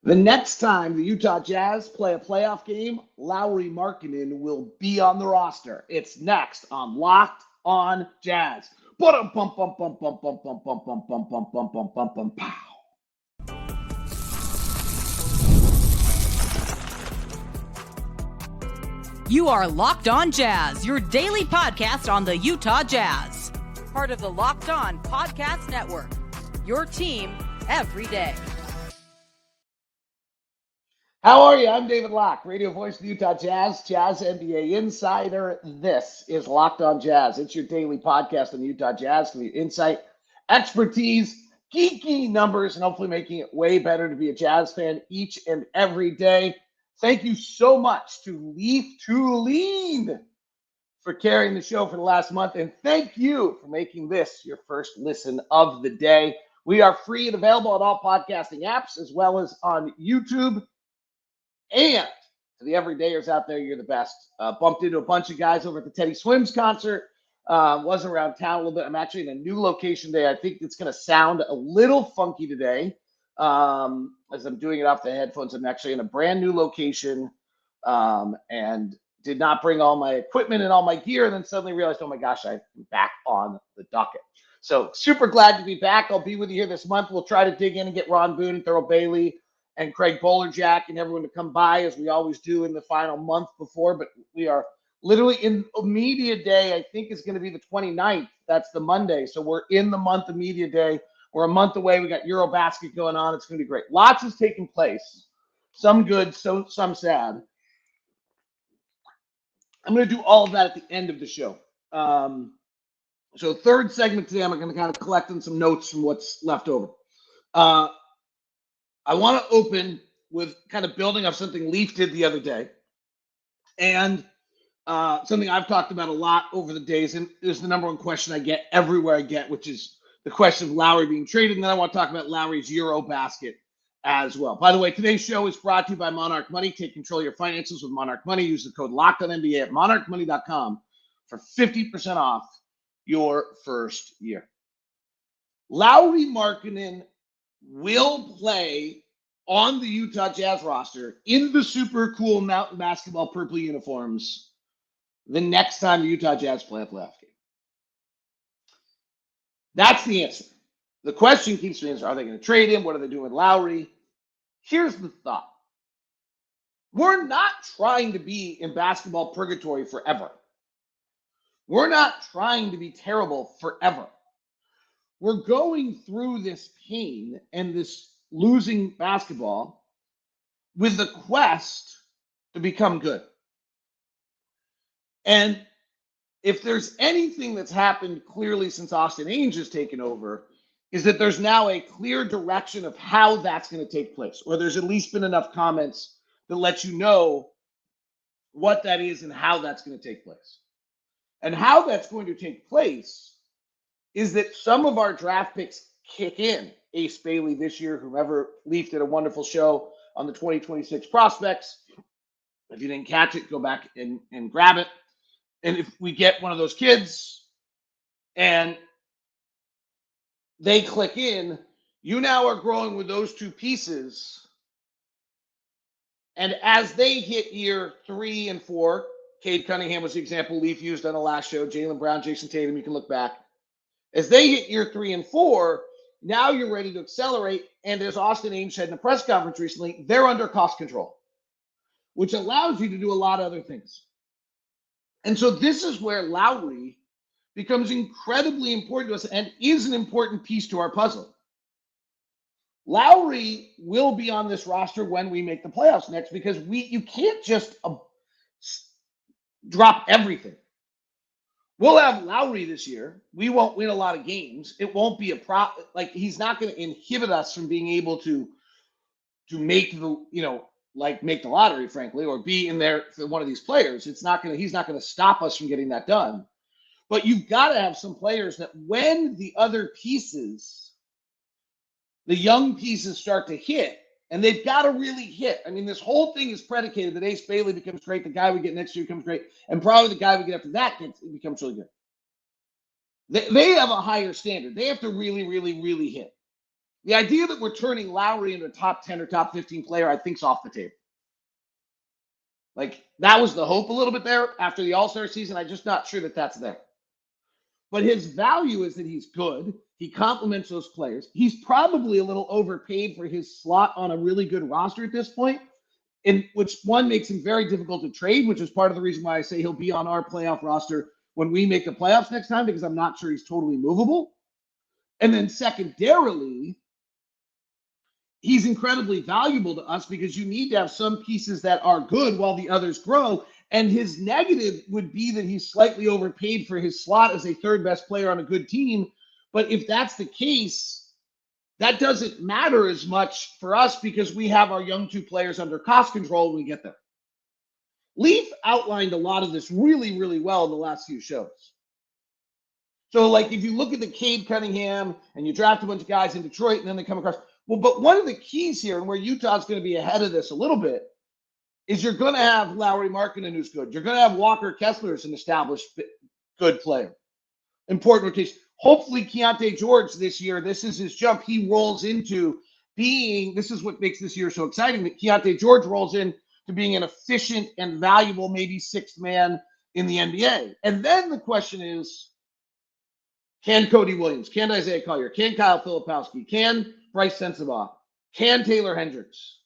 The next time the Utah Jazz play a playoff game, Lauri Markkanen will be on the roster. It's next on Locked on Jazz. Pow. You are Locked on Jazz, your daily podcast on the Utah Jazz. Part of the Locked on Podcast Network. Your team every day. How are you? I'm David Locke, radio voice of the Utah Jazz, Jazz NBA insider. This is Locked on Jazz. It's your daily podcast on the Utah Jazz, for your insight, expertise, geeky numbers, and hopefully making it way better to be a Jazz fan each and every day. Thank you so much to Leaf to Lean for carrying the show for the last month, and thank you for making this your first listen of the day. We are free and available on all podcasting apps as well as on YouTube. And to the everydayers out there, you're the best. Bumped into a bunch of guys over at the Teddy Swims concert. Was around town a little bit. I'm actually in a new location today. I think it's going to sound a little funky today as I'm doing it off the headphones. I'm actually in a brand new location and did not bring all my equipment and all my gear, and then suddenly realized, oh my gosh, I'm back on the docket. So super glad to be back. I'll be with you here this month. We'll try to dig in and get Ron Boone and Thurl Bailey and Craig Bolerjack and everyone to come by, as we always do in the final month before. But we are literally in media day. I think is going to be the 29th. That's the Monday. So we're in the month of media day. We're a month away. We got EuroBasket going on. It's going to be great. Lots is taking place. Some good, some sad. I'm going to do all of that at the end of the show. So third segment today, I'm going to kind of collect on some notes from what's left over. I want to open with kind of building up something Leaf did the other day, and something I've talked about a lot over the days, and is the number one question I get everywhere I get, which is the question of Lauri being traded, and then I want to talk about Lauri's EuroBasket as well. By the way, today's show is brought to you by Monarch Money. Take control of your finances with Monarch Money. Use the code LOCKEDONNBA at monarchmoney.com for 50% off your first year. Lauri Markkanen will play on the Utah Jazz roster in the super cool Mountain Basketball purple uniforms the next time the Utah Jazz play a playoff game. That's the answer. The question keeps being, are they going to trade him? What are they doing with Lauri? Here's the thought. We're not trying to be in basketball purgatory forever. We're not trying to be terrible forever. We're going through this pain and this losing basketball with the quest to become good. And if there's anything that's happened clearly since Austin Ainge has taken over, is that there's now a clear direction of how that's going to take place, or there's at least been enough comments that let you know what that is and how that's going to take place. And how that's going to take place is that some of our draft picks kick in. Ace Bailey this year, whomever, Leaf did a wonderful show on the 2026 prospects. If you didn't catch it, go back and grab it. And if we get one of those kids and they click in, you now are growing with those two pieces. And as they hit year 3 and 4, Cade Cunningham was the example Leaf used on the last show, Jaylen Brown, Jason Tatum, you can look back. As they hit year 3 and 4, now you're ready to accelerate. And as Austin Ainge said in a press conference recently, they're under cost control, which allows you to do a lot of other things. And so this is where Lauri becomes incredibly important to us and is an important piece to our puzzle. Lauri will be on this roster when we make the playoffs next, because you can't just drop everything. We'll have Lauri this year. We won't win a lot of games. It won't be he's not going to inhibit us from being able to make make the lottery, frankly, or be in there for one of these players. He's not going to stop us from getting that done. But you've got to have some players that when the other pieces, the young pieces start to hit, and they've got to really hit. I mean, this whole thing is predicated that Ace Bailey becomes great, the guy we get next year becomes great, and probably the guy we get after that becomes really good. They have a higher standard. They have to really, really, really hit. The idea that we're turning Lauri into a top 10 or top 15 player, I think, is off the table. Like, that was the hope a little bit there after the All-Star season. I'm just not sure that that's there. But his value is that he's good. He complements those players. He's probably a little overpaid for his slot on a really good roster at this point, in which one makes him very difficult to trade, which is part of the reason why I say he'll be on our playoff roster when we make the playoffs next time, because I'm not sure he's totally movable. And then secondarily, he's incredibly valuable to us because you need to have some pieces that are good while the others grow. And his negative would be that he's slightly overpaid for his slot as a third best player on a good team. But if that's the case, that doesn't matter as much for us because we have our young two players under cost control when we get there. Leaf outlined a lot of this really, really well in the last few shows. So, like, if you look at the Cade Cunningham and you draft a bunch of guys in Detroit and then they come across, well, but one of the keys here and where Utah's going to be ahead of this a little bit is you're going to have Lauri Markkanen who's good. You're going to have Walker Kessler as an established good player. Important rotation. Hopefully Keyonte George this year, this is his jump. He rolls into being, this is what makes this year so exciting, that Keyonte George rolls in to being an efficient and valuable, maybe sixth man in the NBA. And then the question is, can Cody Williams, can Isaiah Collier, can Kyle Filipowski, can Bryce Sensabaugh, can Taylor Hendricks?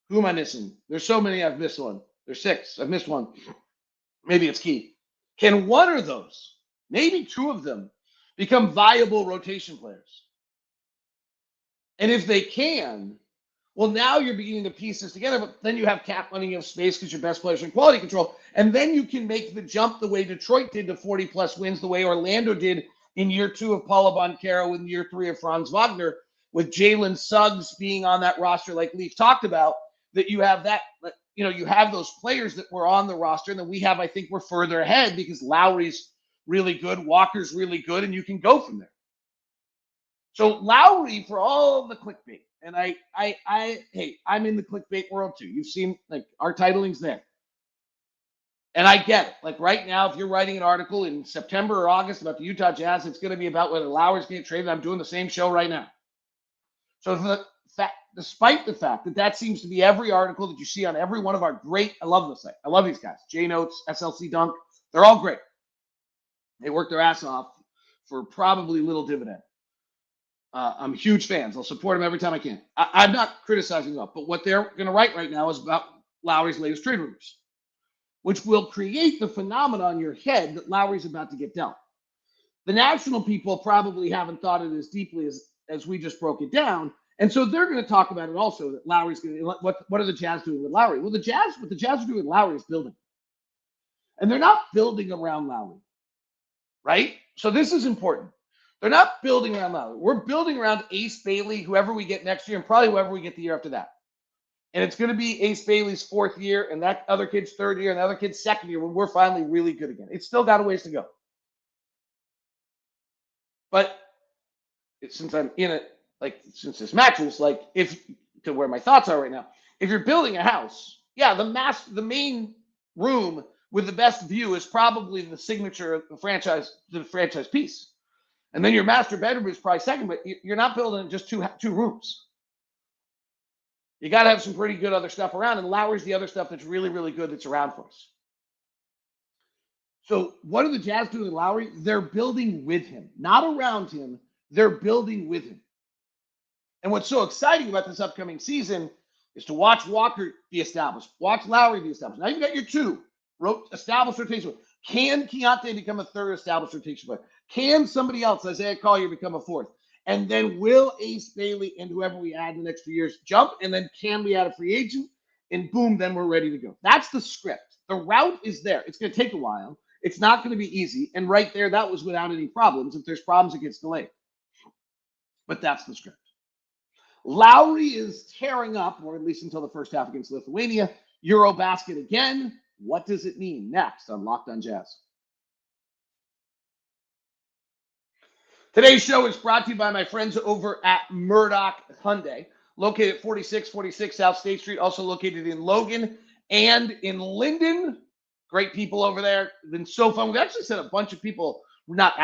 Who am I missing? There's so many I've missed one. There's 6. I've missed one. Maybe it's Key. Can one of those, maybe 2 of them, become viable rotation players? And if they can, well, now you're beginning to piece this together, but then you have cap money, you have space because your best players are in quality control. And then you can make the jump the way Detroit did to 40-plus wins, the way Orlando did in year 2 of Paolo Banchero, in year 3 of Franz Wagner, with Jalen Suggs being on that roster like Leaf talked about, that you have that, you know, you have those players that were on the roster, and then we have, I think we're further ahead because Lowry's really good, Walker's really good, and you can go from there. So Lauri, for all the clickbait, and hey, I'm in the clickbait world too. You've seen, like, our titling's there. And I get it. Like, right now, if you're writing an article in September or August about the Utah Jazz, it's going to be about whether Lowry's getting traded. I'm doing the same show right now. So despite the fact that that seems to be every article that you see on every one of our great, I love this site. I love these guys. J-Notes, SLC Dunk. They're all great. They work their ass off for probably little dividend. I'm huge fans. I'll support them every time I can. I'm not criticizing them, but what they're going to write right now is about Lowry's latest trade rumors, which will create the phenomenon in your head that Lowry's about to get dealt. The national people probably haven't thought it as deeply as we just broke it down. And so they're going to talk about it also, that Lowry's going to, what are the Jazz doing with Lauri? Well, what the Jazz are doing with Lauri is building. And they're not building around Lauri, right? So this is important. They're not building around Lauri. We're building around Ace Bailey, whoever we get next year, and probably whoever we get the year after that. And it's going to be Ace Bailey's 4th year, and that other kid's 3rd year, and the other kid's 2nd year when we're finally really good again. It's still got a ways to go. But since I'm in it, like, since this matches, like, to where my thoughts are right now, if you're building a house, yeah, the main room with the best view is probably the signature of the franchise piece. And then your master bedroom is probably second, but you're not building just two rooms. You got to have some pretty good other stuff around, and Lowry's the other stuff that's really, really good that's around for us. So what are the Jazz doing with Lauri? They're building with him, not around him. They're building with him. And what's so exciting about this upcoming season is to watch Walker be established, watch Lauri be established. Now you've got your 2 established rotation. Can Keyonte become a 3rd established rotation player? Can somebody else, Isaiah Collier, become a 4th? And then will Ace Bailey and whoever we add in the next few years jump? And then can we add a free agent? And boom, then we're ready to go. That's the script. The route is there. It's going to take a while. It's not going to be easy. And right there, that was without any problems. If there's problems, it gets delayed. But that's the script. Lauri is tearing up, or at least until the first half against Lithuania. EuroBasket again. What does it mean? Next on Locked on Jazz. Today's show is brought to you by my friends over at Murdoch Hyundai, located at 4646 South State Street, also located in Logan and in Linden. Great people over there. It's been so fun. We've actually sent a bunch of people, not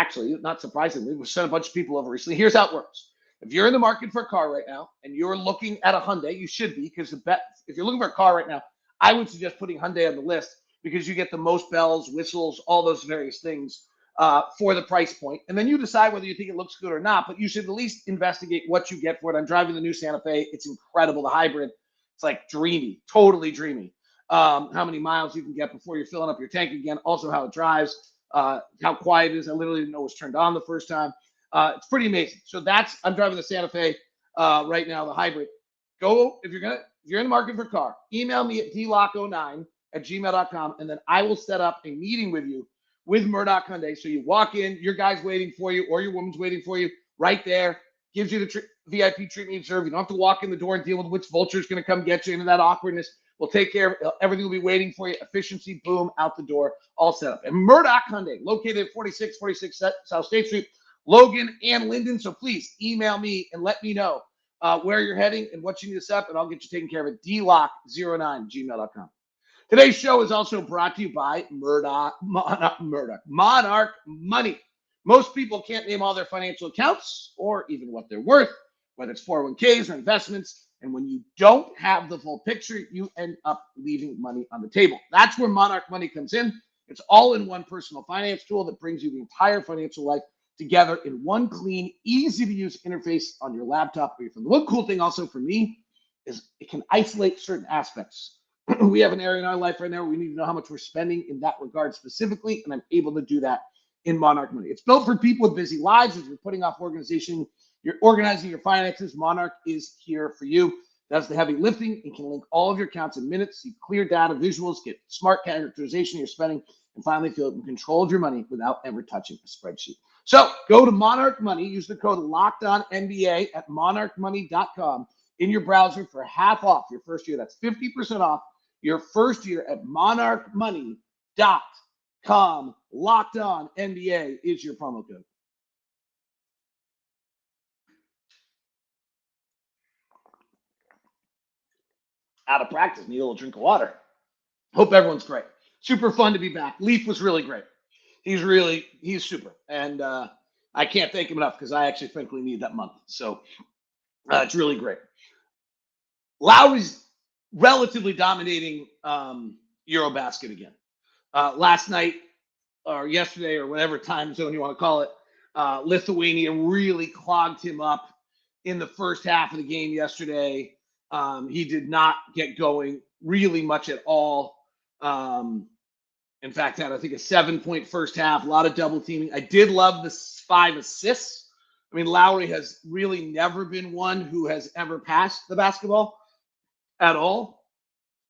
surprisingly, we've sent a bunch of people over recently. Here's how it works. If you're in the market for a car right now and you're looking at a Hyundai, you should be, because if you're looking for a car right now, I would suggest putting Hyundai on the list because you get the most bells, whistles, all those various things for the price point. And then you decide whether you think it looks good or not, but you should at least investigate what you get for it. I'm driving the new Santa Fe. It's incredible. The hybrid, it's like dreamy, totally dreamy. How many miles you can get before you're filling up your tank again. Also how it drives, how quiet it is. I literally didn't know it was turned on the first time. It's pretty amazing. So I'm driving the Santa Fe right now, the hybrid. If you're in the market for a car, email me at dlock09@gmail.com, and then I will set up a meeting with you with Murdoch Hyundai. So you walk in, your guy's waiting for you, or your woman's waiting for you right there, gives you the VIP treatment you deserve. You don't have to walk in the door and deal with which vulture is going to come get you into that awkwardness. We'll take care of it. Everything will be waiting for you. Efficiency, boom, out the door, all set up. And Murdoch Hyundai, located at 4646 South State Street, Logan and Linden. So please email me and let me know where you're heading and what you need to set up, and I'll get you taken care of at dlock09@gmail.com. Today's show is also brought to you by Monarch Money. Most people can't name all their financial accounts or even what they're worth, whether it's 401ks or investments. And when you don't have the full picture, you end up leaving money on the table. That's where Monarch Money comes in. It's all-in-one personal finance tool that brings you the entire financial life together in one clean, easy-to-use interface on your laptop or your phone. The one cool thing also for me is it can isolate certain aspects. We have an area in our life right now where we need to know how much we're spending in that regard specifically, and I'm able to do that in Monarch Money. It's built for people with busy lives. As you're putting off organization, you're organizing your finances, Monarch is here for you. Does the heavy lifting and can link all of your accounts in minutes, see clear data visuals, get smart characterization of your spending, and finally feel in control of your money without ever touching a spreadsheet. So go to Monarch Money, use the code LOCKEDONNBA at monarchmoney.com in your browser for half off your first year. That's 50% off your first year at monarchmoney.com. Locked On NBA is your promo code. Out of practice, need a little drink of water. Hope everyone's great. Super fun to be back. Leaf was really great. He's super. And I can't thank him enough because I actually frankly need that month. So it's really great. Lauri's relatively dominating EuroBasket again. Last night or yesterday or whatever time zone you want to call it, Lithuania really clogged him up in the first half of the game yesterday. He did not get going really much at all. In fact, had, I think, a 7-point first half, a lot of double teaming. I did love the 5 assists. I mean, Lauri has really never been one who has ever passed the basketball at all.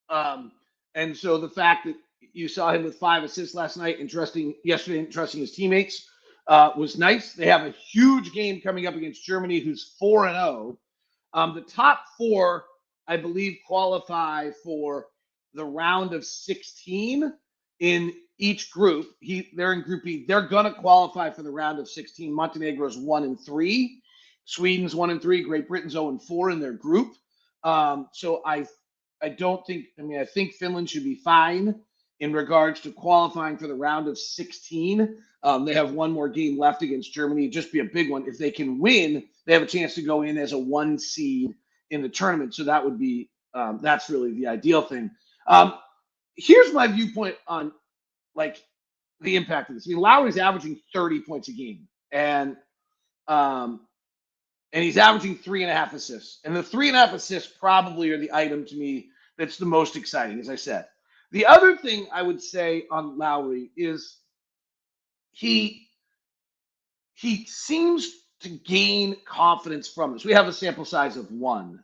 And so the fact that you saw him with 5 assists last night, yesterday, interesting his teammates, was nice. They have a huge game coming up against Germany, who's 4-0. The top 4, I believe, qualify for the round of 16 in each group. They're in Group B. They're going to qualify for the round of 16. Montenegro's 1-3. Sweden's 1-3. Great Britain's 0-4 in their group. So I think Finland should be fine in regards to qualifying for the round of 16. They have one more game left against Germany. It'd just be a big one. If they can win, they have a chance to go in as a 1 seed in the tournament. So that would be that's really the ideal thing. Here's my viewpoint on the impact of this. I mean, Lauri's averaging 30 points a game, and he's averaging 3.5 assists. And the 3.5 assists probably are the item to me that's the most exciting, as I said. The other thing I would say on Lauri is he seems to gain confidence from this. We have a sample size of 1.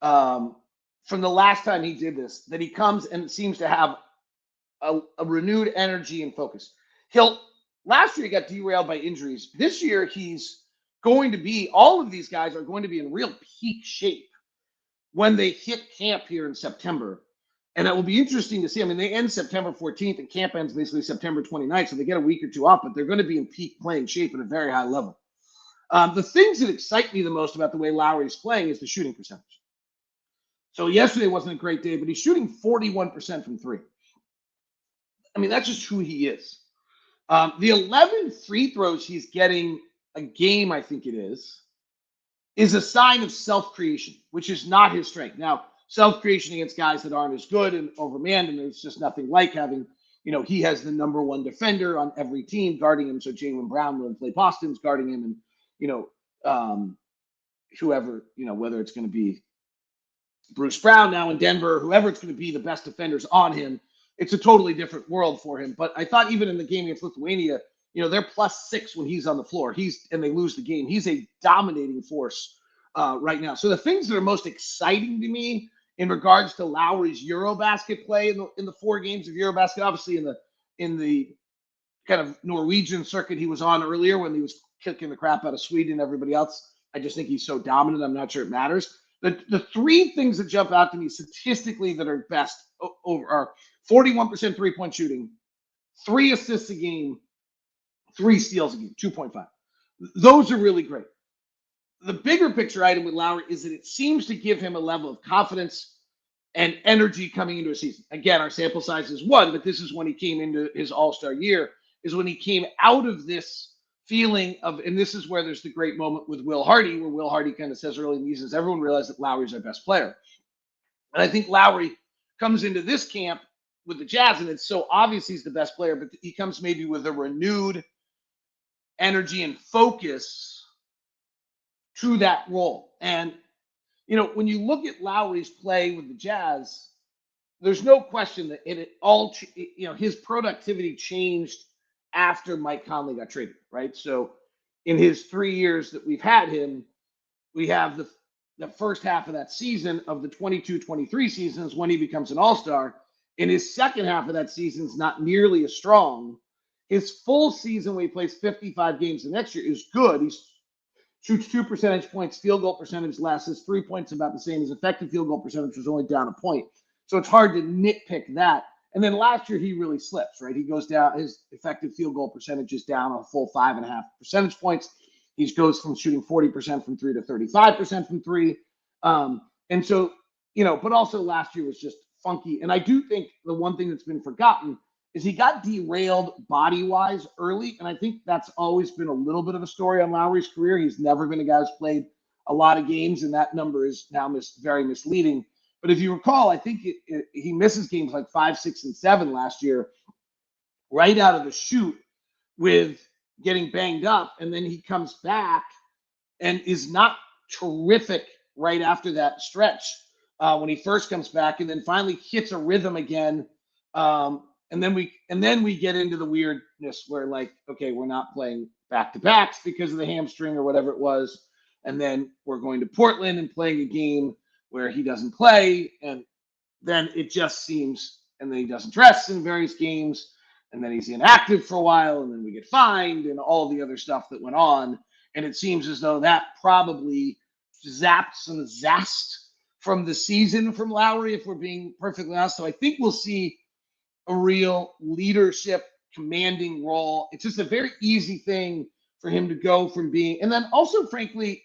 From the last time he did this, that he comes and seems to have a renewed energy and focus. Last year he got derailed by injuries. This year all of these guys are going to be in real peak shape when they hit camp here in September. And it will be interesting to see. I mean, they end September 14th and camp ends basically September 29th. So they get a week or two off, but they're going to be in peak playing shape at a very high level. The things that excite me the most about the way Lauri's playing is the shooting percentage. So yesterday wasn't a great day, but he's shooting 41% from 3. I mean, that's just who he is. The 11 free throws he's getting a game, I think it is. is a sign of self-creation, which is not his strength. Now, self-creation against guys that aren't as good and overmanned, and there's just nothing like having, he has the number one defender on every team guarding him. So Jaylen Brown, when Clay Boston's guarding him, and, whoever, whether it's going to be Bruce Brown now in Denver, whoever it's going to be, the best defenders on him, it's a totally different world for him. But I thought even in the game against Lithuania, they're +6 when he's on the floor. And they lose the game. He's a dominating force right now. So the things that are most exciting to me in regards to Lauri's EuroBasket play in the 4 games of EuroBasket, obviously in the kind of Norwegian circuit he was on earlier when he was kicking the crap out of Sweden and everybody else. I just think he's so dominant. I'm not sure it matters. The 3 things that jump out to me statistically that are best are 41% three-point shooting, 3 assists a game, 3 steals a game, 2.5. Those are really great. The bigger picture item with Lauri is that it seems to give him a level of confidence and energy coming into a season. Again, our sample size is 1, but this is when he came into his all-star year, is when he came out of this feeling of, and this is where there's the great moment with Will Hardy, where Will Hardy kind of says early in the season, everyone realized that Lauri's our best player. And I think Lauri comes into this camp with the Jazz, and it's so obvious he's the best player, but he comes maybe with a renewed energy and focus to that role. And, when you look at Lauri's play with the Jazz, there's no question that his productivity changed after Mike Conley got traded, right? So in his 3 years that we've had him, we have the first half of that season of the 22-23 season is when he becomes an all-star. In his second half of that season is not nearly as strong. His full season when he plays 55 games the next year is good. He shoots 2 percentage points, field goal percentage less. His 3 points about the same. His effective field goal percentage was only down a point. So it's hard to nitpick that. And then last year, he really slips, right? He goes down, his effective field goal percentage is down a full 5.5 percentage points. He goes from shooting 40% from 3 to 35% from 3. And so, but also last year was just funky. And I do think the one thing that's been forgotten is he got derailed body-wise early. And I think that's always been a little bit of a story on Lauri's career. He's never been a guy who's played a lot of games, and that number is now very misleading. But if you recall, I think he misses games like 5, 6, and 7 last year, right out of the chute with getting banged up. And then he comes back and is not terrific right after that stretch when he first comes back, and then finally hits a rhythm again. And then we get into the weirdness where, like, okay, we're not playing back-to-backs because of the hamstring or whatever it was. And then we're going to Portland and playing a game where he doesn't play, and then it just seems, and then he doesn't dress in various games, and then he's inactive for a while, and then we get fined and all the other stuff that went on. And it seems as though that probably zapped some zest from the season from Lauri, if we're being perfectly honest. So I think we'll see a real leadership commanding role. It's just a very easy thing for him to go from being, and then also, frankly,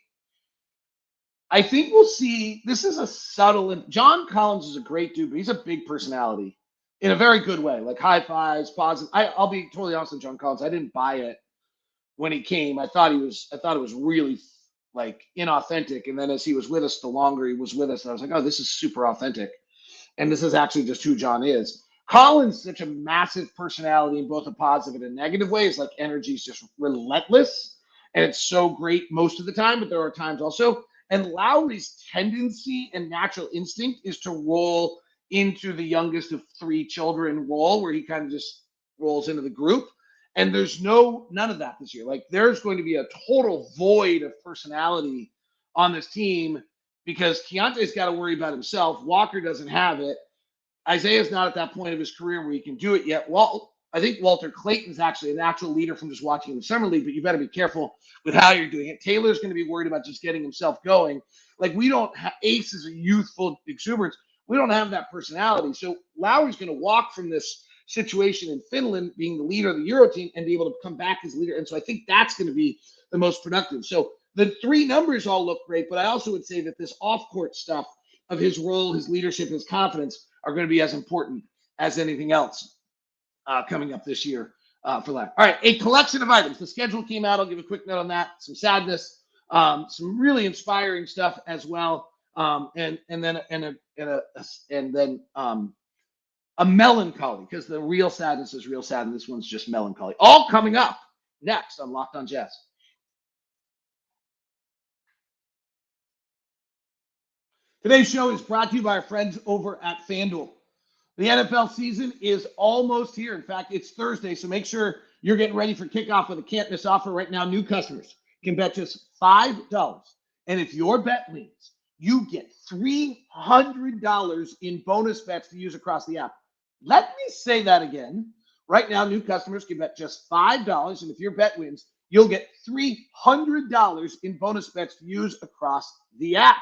I think we'll see, this is a subtle, John Collins is a great dude, but he's a big personality in a very good way, like high fives, positive. I'll be totally honest with John Collins. I didn't buy it when he came. I thought it was really like inauthentic. And then as he was with us, the longer he was with us, I was like, oh, this is super authentic. And this is actually just who John is. Collins is such a massive personality in both a positive and a negative way. It's like energy is just relentless. And it's so great most of the time, but there are times also. And Lauri's tendency and natural instinct is to roll into the youngest of 3 children role, where he kind of just rolls into the group. And there's none of that this year. Like, there's going to be a total void of personality on this team because Keyonte's got to worry about himself. Walker doesn't have it. Isaiah's not at that point of his career where he can do it yet. Well, I think Walter Clayton's actually a natural leader from just watching the Summer League, but you better be careful with how you're doing it. Taylor's going to be worried about just getting himself going. Like, we don't have, Ace is a youthful exuberance. We don't have that personality. So Lauri's going to walk from this situation in Finland, being the leader of the Euro team, and be able to come back as leader. And so I think that's going to be the most productive. So the 3 numbers all look great, but I also would say that this off-court stuff of his role, his leadership, his confidence are going to be as important as anything else coming up this year for Lauri. All right, a collection of items. The schedule came out. I'll give a quick note on that. Some sadness. Some really inspiring stuff as well. And then a melancholy, because the real sadness is real sad, and this one's just melancholy. All coming up next on Locked On Jazz. Today's show is brought to you by our friends over at FanDuel. The NFL season is almost here. In fact, it's Thursday, so make sure you're getting ready for kickoff with a can't-miss offer right now. New customers can bet just $5. And if your bet wins, you get $300 in bonus bets to use across the app. Let me say that again. Right now, new customers can bet just $5. And if your bet wins, you'll get $300 in bonus bets to use across the app.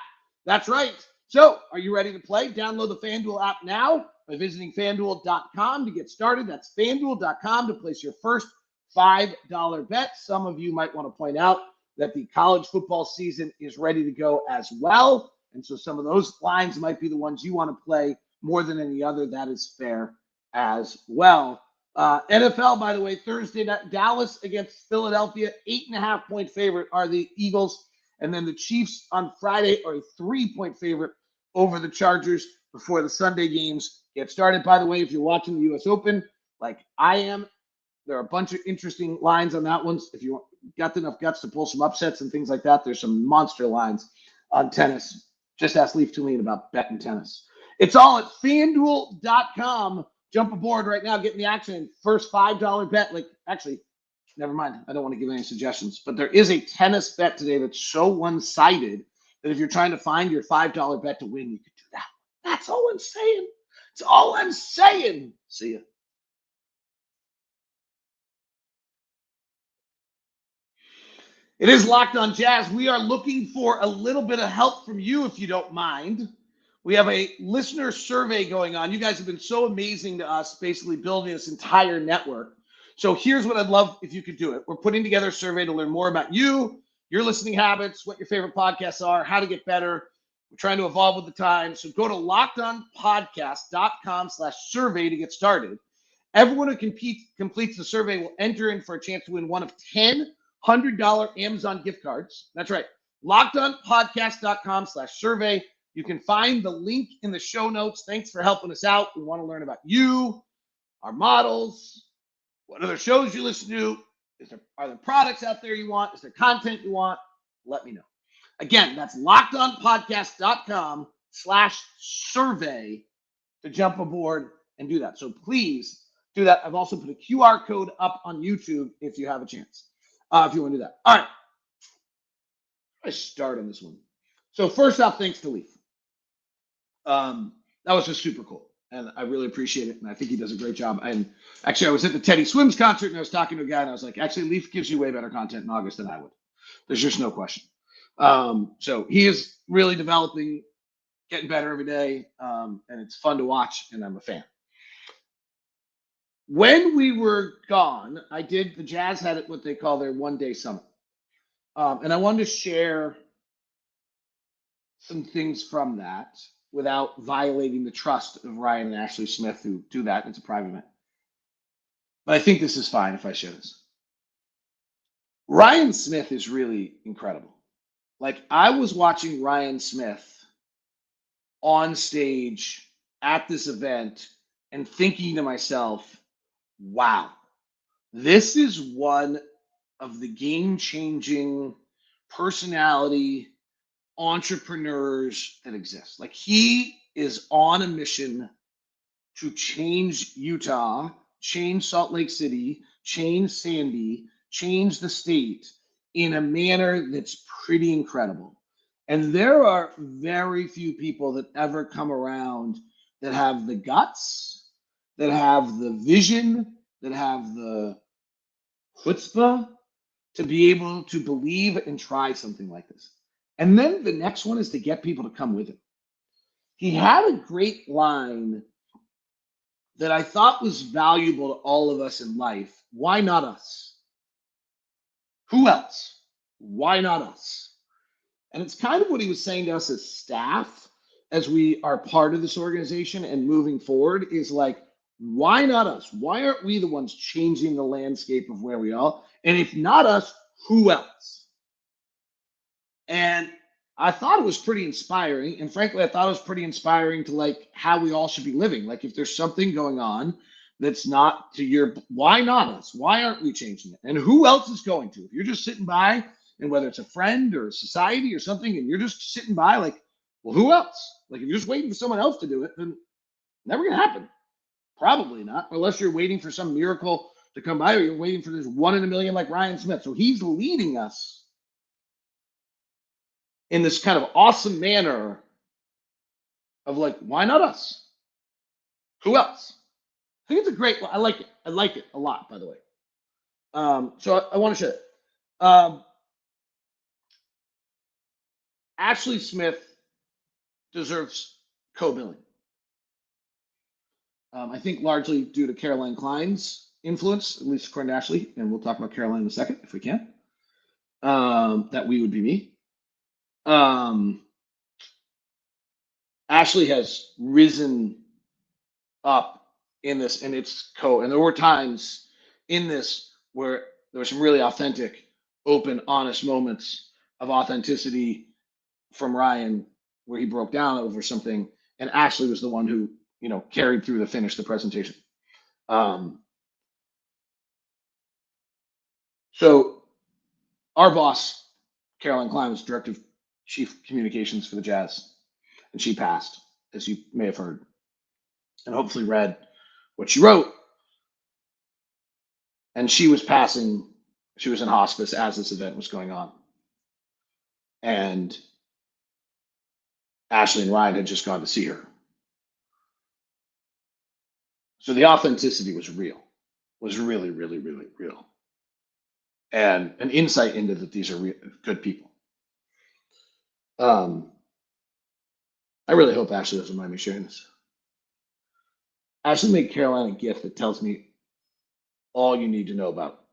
That's right. So, are you ready to play? Download the FanDuel app now by visiting FanDuel.com to get started. That's FanDuel.com to place your first $5 bet. Some of you might want to point out that the college football season is ready to go as well. And so some of those lines might be the ones you want to play more than any other. That is fair as well. NFL, by the way, Thursday night, Dallas against Philadelphia, 8.5-point favorite are the Eagles. And then the Chiefs on Friday are a 3-point favorite over the Chargers before the Sunday games get started. By the way, if you're watching the U.S. Open, like I am, there are a bunch of interesting lines on that one. If you got enough guts to pull some upsets and things like that, there's some monster lines on tennis. Just ask Leaf Tulane about betting tennis. It's all at FanDuel.com. Jump aboard right now, get in the action. First $5 bet. Actually, never mind. I don't want to give any suggestions, but there is a tennis bet today that's so one-sided that if you're trying to find your $5 bet to win, you could do that. That's all I'm saying. That's all I'm saying. See ya. It is Locked On Jazz. We are looking for a little bit of help from you, if you don't mind. We have a listener survey going on. You guys have been so amazing to us, basically building this entire network. So here's what I'd love if you could do it. We're putting together a survey to learn more about you, your listening habits, what your favorite podcasts are, how to get better. We're trying to evolve with the times. So go to lockedonpodcast.com/survey to get started. Everyone who completes the survey will enter in for a chance to win one of 10 $100 Amazon gift cards. That's right. LockedOnPodcast.com/survey. You can find the link in the show notes. Thanks for helping us out. We want to learn about you, our models, what other shows you listen to. Are there products out there you want? Is there content you want? Let me know. Again, that's LockedOnPodcast.com/survey to jump aboard and do that. So please do that. I've also put a QR code up on YouTube if you have a chance. If you want to do that. All right. I start on this one. So first off, thanks to Leaf. That was just super cool. And I really appreciate it. And I think he does a great job. And actually, I was at the Teddy Swims concert and I was talking to a guy and I was like, actually, Leaf gives you way better content in August than I would. There's just no question. So he is really developing, getting better every day. And it's fun to watch. And I'm a fan. When we were gone, the Jazz had it what they call their one-day summit. And I wanted to share some things from that without violating the trust of Ryan and Ashley Smith, who do that. It's a private event. But I think this is fine if I share this. Ryan Smith is really incredible. Like, I was watching Ryan Smith on stage at this event and thinking to myself, wow, this is one of the game-changing personality entrepreneurs that exist. Like, he is on a mission to change Utah, change Salt Lake City, change Sandy, change the state in a manner that's pretty incredible. And there are very few people that ever come around that have the guts, that have the vision, that have the chutzpah to be able to believe and try something like this. And then the next one is to get people to come with him. He had a great line that I thought was valuable to all of us in life. Why not us? Who else? Why not us? And it's kind of what he was saying to us as staff, as we are part of this organization and moving forward, is like, why not us? Why aren't we the ones changing the landscape of where we are? And if not us, who else? And I thought it was pretty inspiring. And frankly, I thought it was pretty inspiring to like how we all should be living. Like if there's something going on that's not to your, why not us? Why aren't we changing it? And who else is going to? If you're just sitting by, and whether it's a friend or a society or something, and you're just sitting by, like, well, who else? Like if you're just waiting for someone else to do it, then never gonna happen. Probably not, unless you're waiting for some miracle to come by, or you're waiting for this 1 in a million like Ryan Smith. So he's leading us in this kind of awesome manner of like, why not us? Who else? I think it's a great. I like it. I like it a lot, by the way. So I want to share it. Ashley Smith deserves co-billing. I think largely due to Caroline Klein's influence, at least according to Ashley, and we'll talk about Caroline in a second if we can. That we would be me. Ashley has risen up in this, and it's and there were times in this where there were some really authentic, open, honest moments of authenticity from Ryan where he broke down over something, and Ashley was the one who, you know, carried through to finish the presentation. So our boss, Caroline Klein, was Director of Chief Communications for the Jazz, and she passed, as you may have heard, and hopefully read what she wrote. And she was passing, she was in hospice as this event was going on. And Ashley and Ryan had just gone to see her. So the authenticity was real, was really, really, really real. And an insight into that these are good people. I really hope Ashley doesn't mind me sharing this. Ashley made Caroline a gift that tells me all you need to know about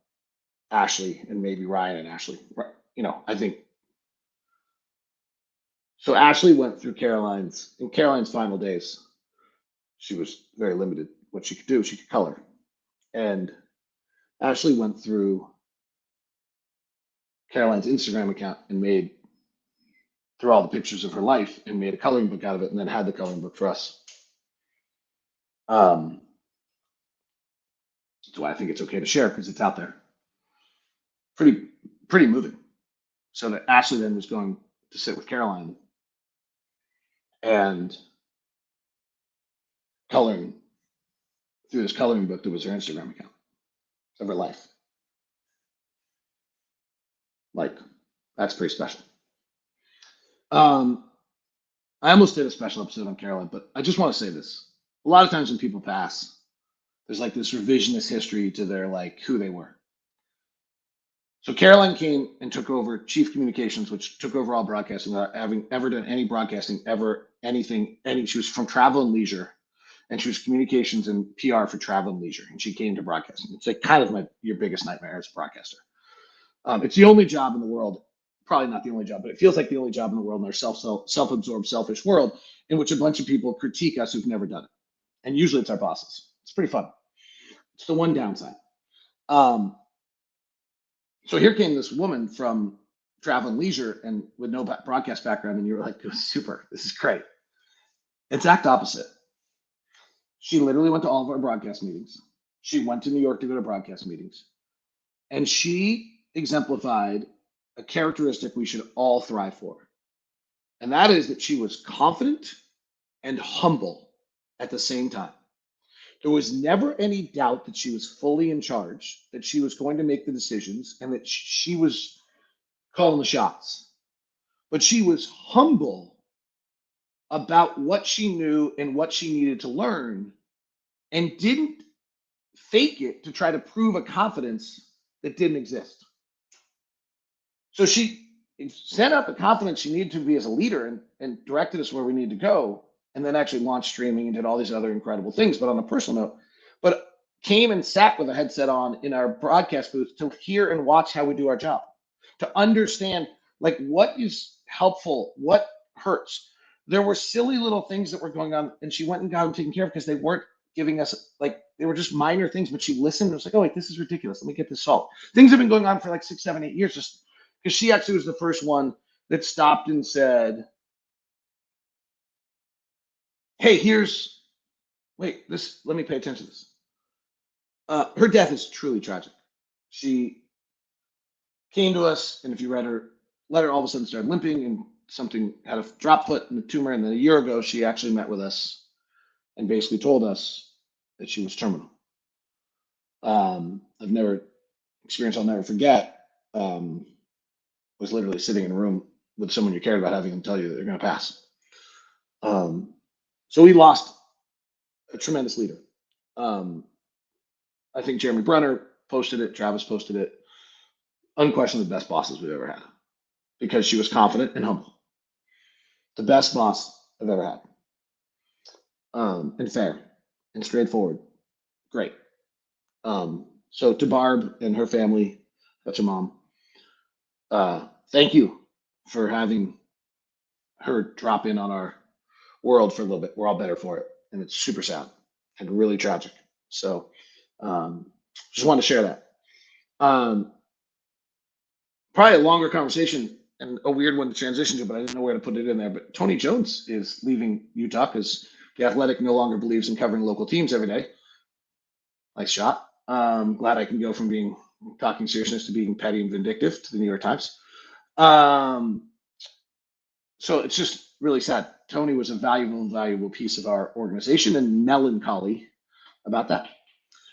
Ashley and maybe Ryan and Ashley. You know, I think. So Ashley went through Caroline's final days. She was very limited what she could do. She could color. And Ashley went through Caroline's Instagram account and made through all the pictures of her life and made a coloring book out of it, and then had the coloring book for us. That's why I think it's okay to share, because it's out there. Pretty moving. So that Ashley then was going to sit with Caroline and coloring through this coloring book that was her Instagram account of her life. Like, that's pretty special. I almost did a special episode on Caroline, but I just want to say this. A lot of times when people pass, there's like this revisionist history to their, like, who they were. So Caroline came and took over Chief Communications, which took over all broadcasting without having ever done any broadcasting, she was from Travel and Leisure, and she was communications and PR for Travel and Leisure, and she came to broadcasting. It's like kind of your biggest nightmare as a broadcaster. It's the only job in the world, probably not the only job, but it feels like the only job in the world in our self-absorbed, selfish world in which a bunch of people critique us who've never done it. And usually it's our bosses. It's pretty fun. It's the one downside. So here came this woman from Travel and Leisure and with no broadcast background, and you were like, super, this is great. Exact opposite. She literally went to all of our broadcast meetings. She went to New York to go to broadcast meetings. And she exemplified a characteristic we should all thrive for. And that is that she was confident and humble at the same time. There was never any doubt that she was fully in charge, that she was going to make the decisions, and that she was calling the shots. But she was humble about what she knew and what she needed to learn, and didn't fake it to try to prove a confidence that didn't exist. So she set up the confidence she needed to be as a leader and directed us where we need to go, and then actually launched streaming and did all these other incredible things. But on a personal note, but came and sat with a headset on in our broadcast booth to hear and watch how we do our job, to understand like what is helpful, what hurts. There were silly little things that were going on, and she went and got them taken care of because they weren't giving us, like, they were just minor things, but she listened and was like, oh wait, this is ridiculous. Let me get this solved. Things have been going on for like 6, 7, 8 years, just because she actually was the first one that stopped and said, hey, let me pay attention to this. Her death is truly tragic. She came to us, and if you read her letter, all of a sudden started limping, and something had a drop foot and a tumor. And then a year ago, she actually met with us and basically told us that she was terminal. I've never experienced, I'll never forget, was literally sitting in a room with someone you cared about having them tell you that they're going to pass. So we lost a tremendous leader. I think Jeremy Brunner posted it, Travis posted it. Unquestionably the best bosses we've ever had because she was confident and humble. The best boss I've ever had. And fair and straightforward. Great. So to Barb and her family, that's a mom. Thank you for having her drop in on our world for a little bit. We're all better for it. And it's super sad and really tragic. So just wanted to share that. Probably a longer conversation and a weird one to transition to, but I didn't know where to put it in there. But Tony Jones is leaving Utah because The Athletic no longer believes in covering local teams every day. Nice shot. Glad I can go from being talking seriousness to being petty and vindictive to the New York Times. So it's just really sad. Tony was a valuable piece of our organization, and melancholy about that.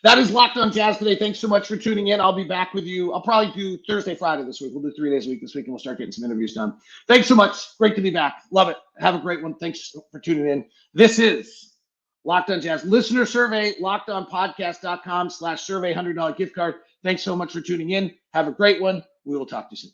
That is Locked on Jazz today. Thanks so much for tuning in. I'll be back with you. I'll probably do Thursday, Friday this week. We'll do 3 days a week this week, and we'll start getting some interviews done. Thanks so much. Great to be back. Love it. Have a great one. Thanks for tuning in. This is Locked on Jazz. Listener survey, lockedonpodcast.com/survey, $100 gift card. Thanks so much for tuning in. Have a great one. We will talk to you soon.